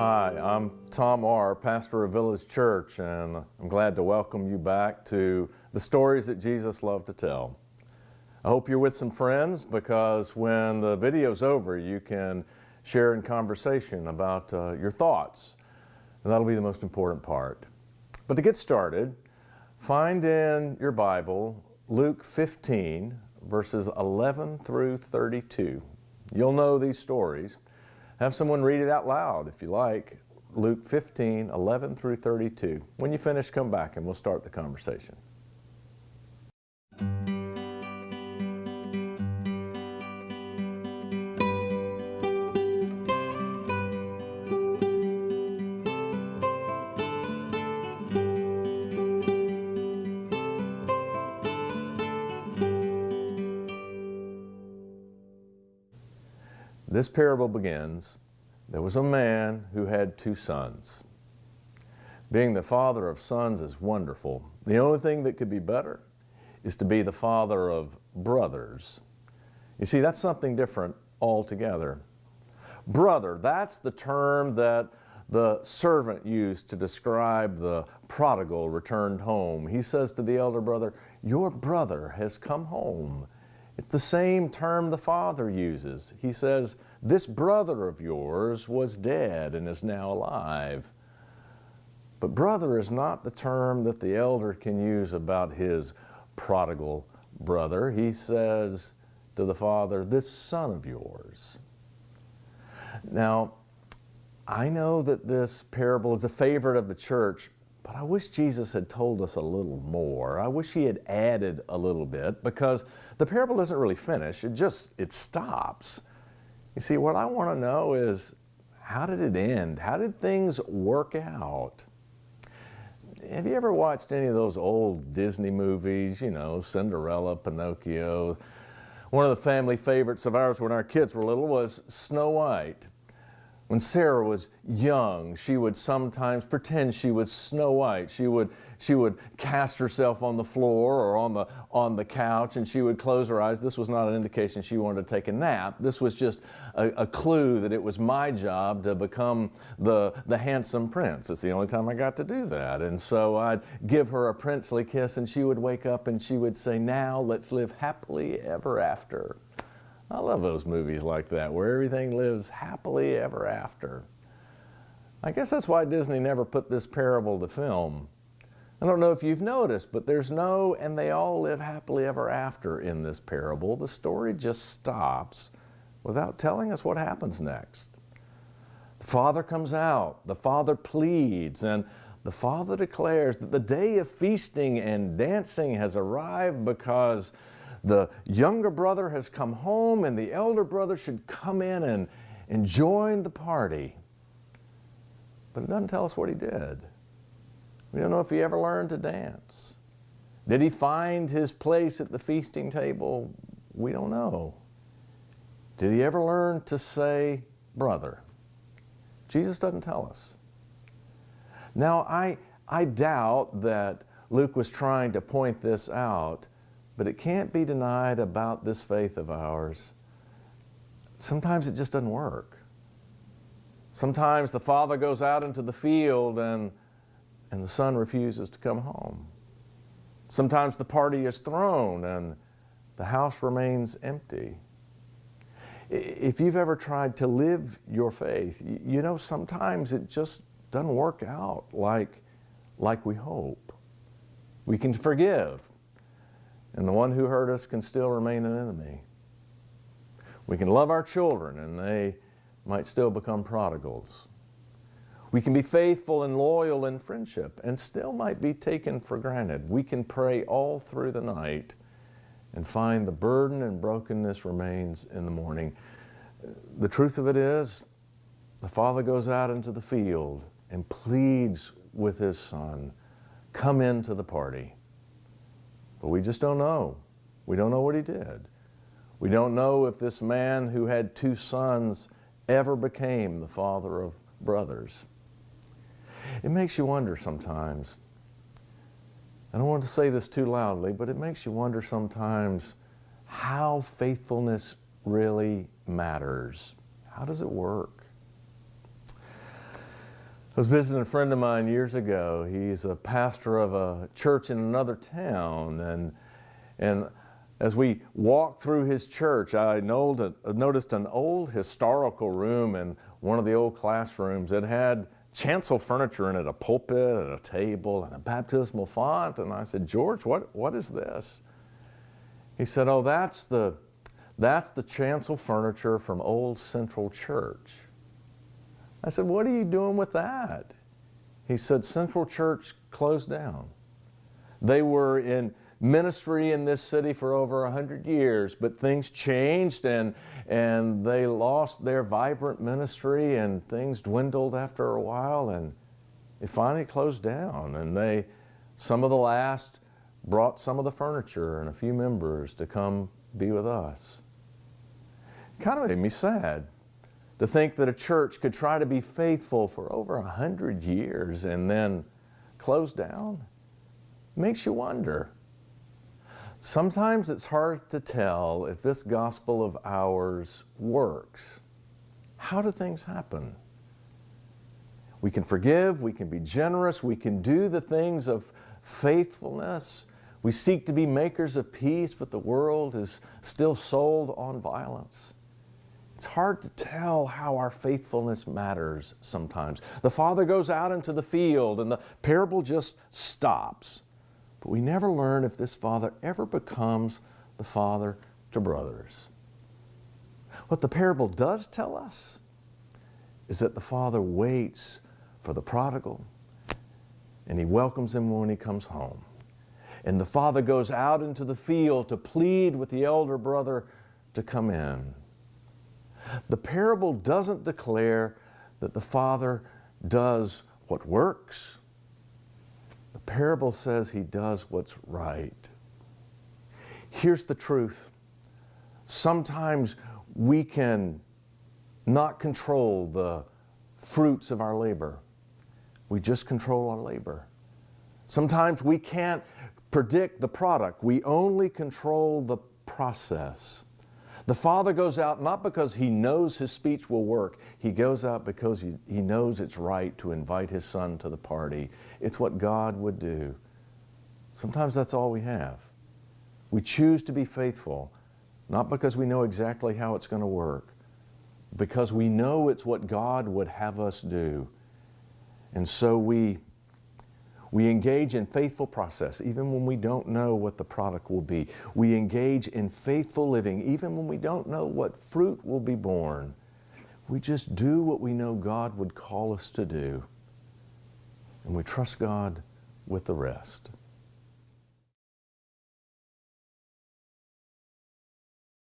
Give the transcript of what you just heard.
Hi, I'm Tom R., pastor of Village Church, and I'm glad to welcome you back to the stories that Jesus loved to tell. I hope you're with some friends, because when the video's over, you can share in conversation about your thoughts, and that'll be the most important part. But to get started, find in your Bible Luke 15, verses 11 through 32. You'll know these stories. Have someone read it out loud if you like. Luke 15, 11 through 32. When you finish, come back and we'll start the conversation. This parable begins, there was a man who had 2 sons. Being the father of sons is wonderful. The only thing that could be better is to be the father of brothers. You see, that's something different altogether. Brother, that's the term that the servant used to describe the prodigal returned home. He says to the elder brother, "Your brother has come home." It's the same term the father uses. He says, "This brother of yours was dead and is now alive." But brother is not the term that the elder can use about his prodigal brother. He says to the father, "This son of yours." Now, I know that this parable is a favorite of the church, but I wish Jesus had told us a little more. I wish he had added a little bit, because the parable doesn't really finish. It stops. You see, what I want to know is, how did it end? How did things work out? Have you ever watched any of those old Disney movies, Cinderella, Pinocchio? One of the family favorites of ours when our kids were little was Snow White. When Sarah was young, she would sometimes pretend she was Snow White. She would cast herself on the floor or on the couch, and she would close her eyes. This was not an indication she wanted to take a nap. This was just a clue that it was my job to become the handsome prince. It's the only time I got to do that. And so I'd give her a princely kiss, and she would wake up and she would say, "Now let's live happily ever after." I love those movies like that, where everything lives happily ever after. I guess that's why Disney never put this parable to film. I don't know if you've noticed, but there's no "and they all live happily ever after" in this parable. The story just stops without telling us what happens next. The father comes out, the father pleads, and the father declares that the day of feasting and dancing has arrived, because the younger brother has come home and the elder brother should come in and join the party. But it doesn't tell us what he did. We don't know if he ever learned to dance. Did he find his place at the feasting table? We don't know. Did he ever learn to say brother? Jesus doesn't tell us. Now, I doubt that Luke was trying to point this out, but it can't be denied about this faith of ours. Sometimes it just doesn't work. Sometimes the father goes out into the field and the son refuses to come home. Sometimes the party is thrown and the house remains empty. If you've ever tried to live your faith, sometimes it just doesn't work out like we hope. We can forgive, and the one who hurt us can still remain an enemy. We can love our children, and they might still become prodigals. We can be faithful and loyal in friendship, and still might be taken for granted. We can pray all through the night and find the burden and brokenness remains in the morning. The truth of it is, the father goes out into the field and pleads with his son, "Come into the party." But we just don't know. We don't know what he did. We don't know if this man who had 2 sons ever became the father of brothers. It makes you wonder sometimes. I don't want to say this too loudly, but it makes you wonder sometimes how faithfulness really matters. How does it work? I was visiting a friend of mine years ago. He's a pastor of a church in another town, and as we walked through his church, I noticed an old historical room in one of the old classrooms. It had chancel furniture in it, a pulpit and a table and a baptismal font. And I said, "George, what is this?" He said, "Oh, that's the chancel furniture from Old Central Church." I said, "What are you doing with that?" He said, "Central Church closed down. They were in ministry in this city for over 100 years, but things changed and they lost their vibrant ministry and things dwindled after a while and it finally closed down. And some of the last brought some of the furniture and a few members to come be with us." It kind of made me sad to think that a church could try to be faithful for over 100 years and then close down. It makes you wonder. Sometimes it's hard to tell if this gospel of ours works. How do things happen? We can forgive, we can be generous, we can do the things of faithfulness. We seek to be makers of peace, but the world is still sold on violence. It's hard to tell how our faithfulness matters sometimes. The father goes out into the field and the parable just stops. But we never learn if this father ever becomes the father to brothers. What the parable does tell us is that the father waits for the prodigal and he welcomes him when he comes home. And the father goes out into the field to plead with the elder brother to come in. The parable doesn't declare that the father does what works. The parable says he does what's right. Here's the truth. Sometimes we can not control the fruits of our labor. We just control our labor. Sometimes we can't predict the product. We only control the process. The father goes out not because he knows his speech will work. He goes out because he knows it's right to invite his son to the party. It's what God would do. Sometimes that's all we have. We choose to be faithful, not because we know exactly how it's going to work, because we know it's what God would have us do. And so we engage in faithful process even when we don't know what the product will be. We engage in faithful living even when we don't know what fruit will be born. We just do what we know God would call us to do. And we trust God with the rest.